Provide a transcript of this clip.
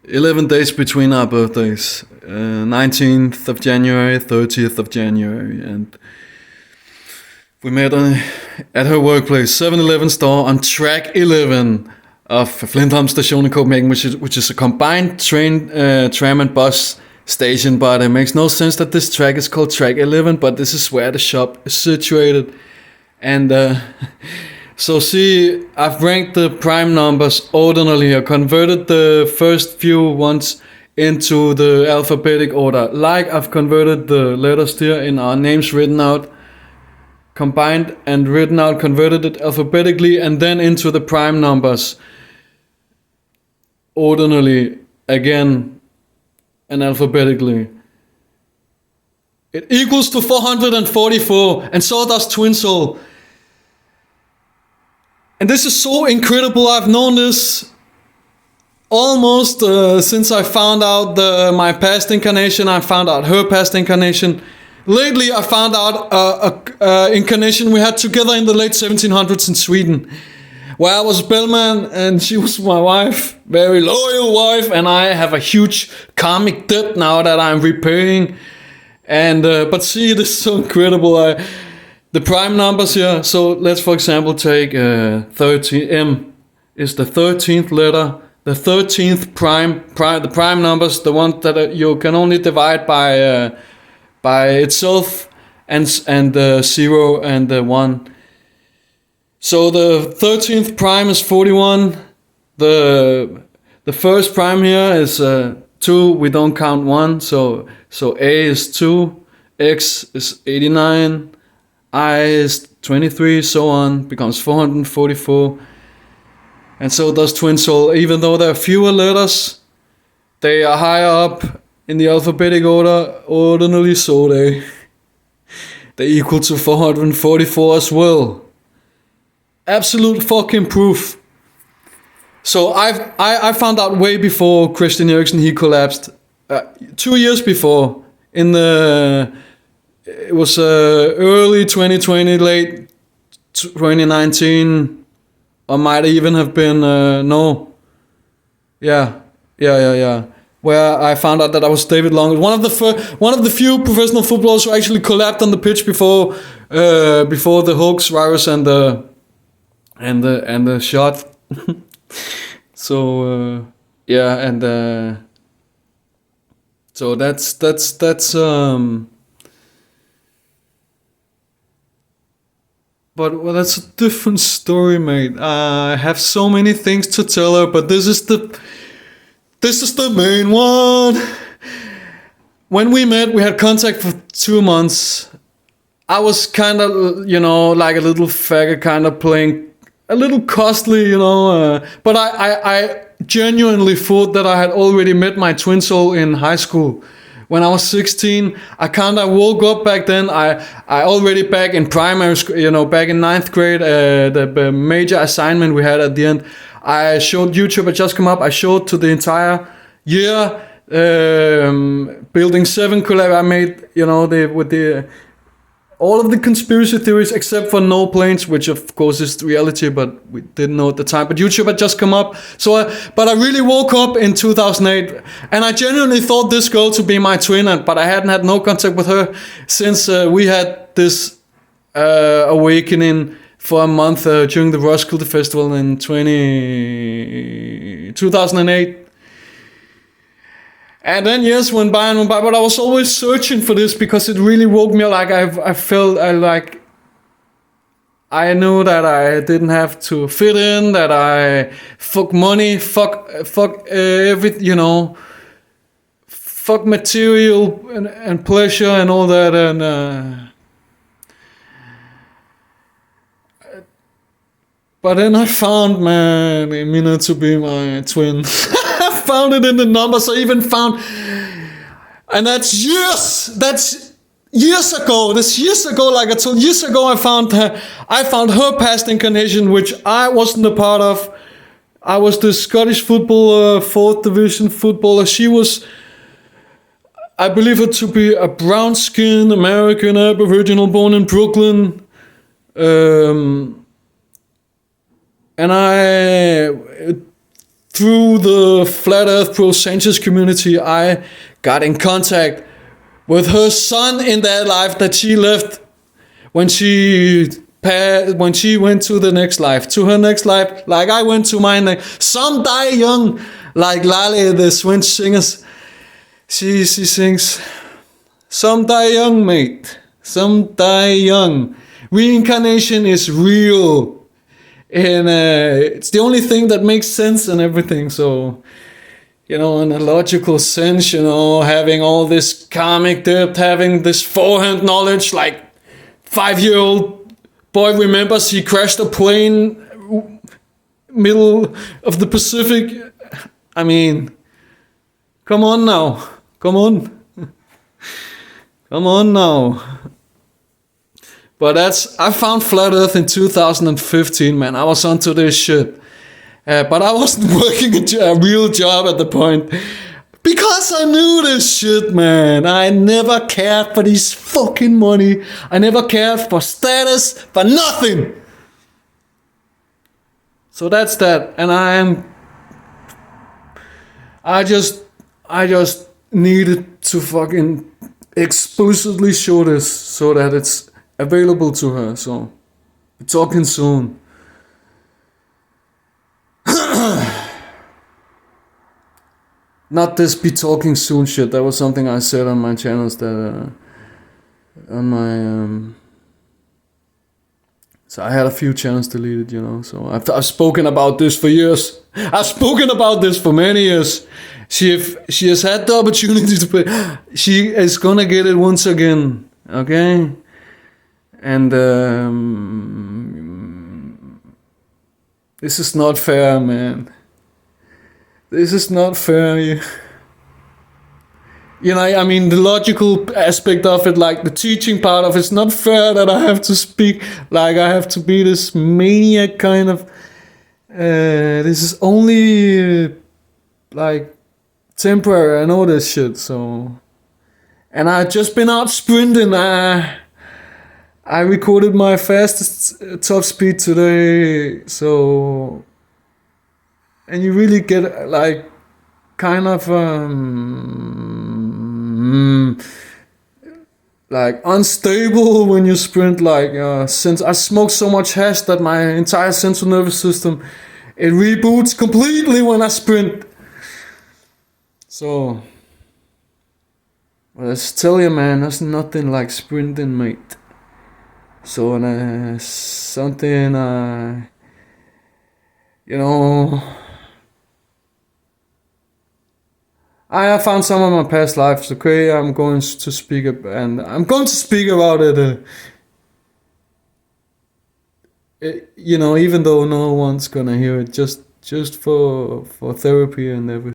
11 days between our birthdays. 19th of January, 30th of January. And we met at her workplace, 7-Eleven store on track 11 of Flintholm Station in Copenhagen, which is a combined train, tram and bus station. But it makes no sense that this track is called track 11, but this is where the shop is situated. And so see, I've ranked the prime numbers ordinally. I converted the first few ones into the alphabetic order, like I've converted the letters here in our names written out, combined and written out, converted it alphabetically, and then into the prime numbers ordinally again and alphabetically. It equals to 444, and so does TWINSOUL. And this is so incredible. I've known this almost since I found out my past incarnation. I found out her past incarnation. Lately, I found out a incarnation we had together in the late 1700s in Sweden, where I was a bellman and she was my wife, very loyal wife, and I have a huge karmic debt now that I'm repaying. And but see, this is so incredible. The prime numbers here. So let's, for example, take 13. M is the 13th letter. The 13th prime, the prime numbers, the one that you can only divide by itself, and 0 and 1. So the 13th prime is 41. The first prime here is 2. We don't count 1. So A is 2. X is 89. I is 23, so on, becomes 444. And so does TWINSOUL. Even though there are fewer letters, they are higher up in the alphabetic order, ordinally, so they equal to 444 as well. Absolute fucking proof. So I found out way before Christian Eriksen, he collapsed. 2 years before, it was early 2020, late 2019, or might even have been where I found out that I was David Long, one of the few professional footballers who actually collapsed on the pitch before the hoax virus and the shot. So so that's But well, that's a different story, mate. I have so many things to tell her, but this is the main one. When we met, we had contact for 2 months. I was kind of, like a little faggot, kind of playing a little costly, but I genuinely thought that I had already met my twin soul in high school. When I was 16, I kind of woke up back then. I already back in primary school, back in 9th grade, the major assignment we had at the end, I showed YouTube had just come up. I showed to the entire year, Building 7 collab I made, with all of the conspiracy theories except for no planes, which of course is reality, but we didn't know at the time. But YouTube had just come up. But I really woke up in 2008, and I genuinely thought this girl to be my twin, but I hadn't had no contact with her since we had this awakening for a month during the Roskilde Festival in 2008. And then years went by, but I was always searching for this because it really woke me up. Like I knew that I didn't have to fit in, that I fuck money, fuck everything, fuck material and pleasure and all that, and but then I found Mina to be my twin. Found it in the numbers. I even found, and that's years ago. That's years ago. Like I told, years ago, I found her past incarnation, which I wasn't a part of. I was the Scottish football 4th division footballer. She was, I believe her to be a brown-skinned American Aboriginal born in Brooklyn, and through the Flat Earth Pro Sanchez community, I got in contact with her son in that life that she left when she went to the next life, to her next life, like I went to mine. Like, some die young, like Lale, the Swedish singers. She sings, "Some die young, mate. Some die young. Reincarnation is real, and it's the only thing that makes sense and everything." So, in a logical sense, having all this karmic debt, having this forehand knowledge, like 5-year-old boy remembers he crashed a plane middle of the Pacific. I mean, come on now. Come on. Come on now. But I found Flat Earth in 2015, man. I was onto this shit. But I wasn't working a real job at the point. Because I knew this shit, man. I never cared for this fucking money. I never cared for status, for nothing. So that's that. And I just needed to fucking explicitly show this so that it's available to her. So, we're talking soon. Not this be talking soon shit. That was something I said on my channels that on my so I had a few channels deleted, So I've spoken about this for years. I've spoken about this for many years. She has had the opportunity to play. She is gonna get it once again, okay? And this is not fair, man. This is not fair. I mean, the logical aspect of it, like the teaching part of it's not fair that I have to speak, like I have to be this maniac kind of, this is only, like, temporary, I know this shit, so, and I've just been out sprinting. I recorded my fastest top speed today, so, and you really get like kind of like unstable when you sprint. Like since I smoked so much hash that my entire central nervous system, it reboots completely when I sprint. So, well, let's tell you, man, there's nothing like sprinting, mate. So something I have found some of my past lives. Okay, I'm going to speak and I'm going to speak about it. Even though no one's gonna hear it, just for therapy and everything.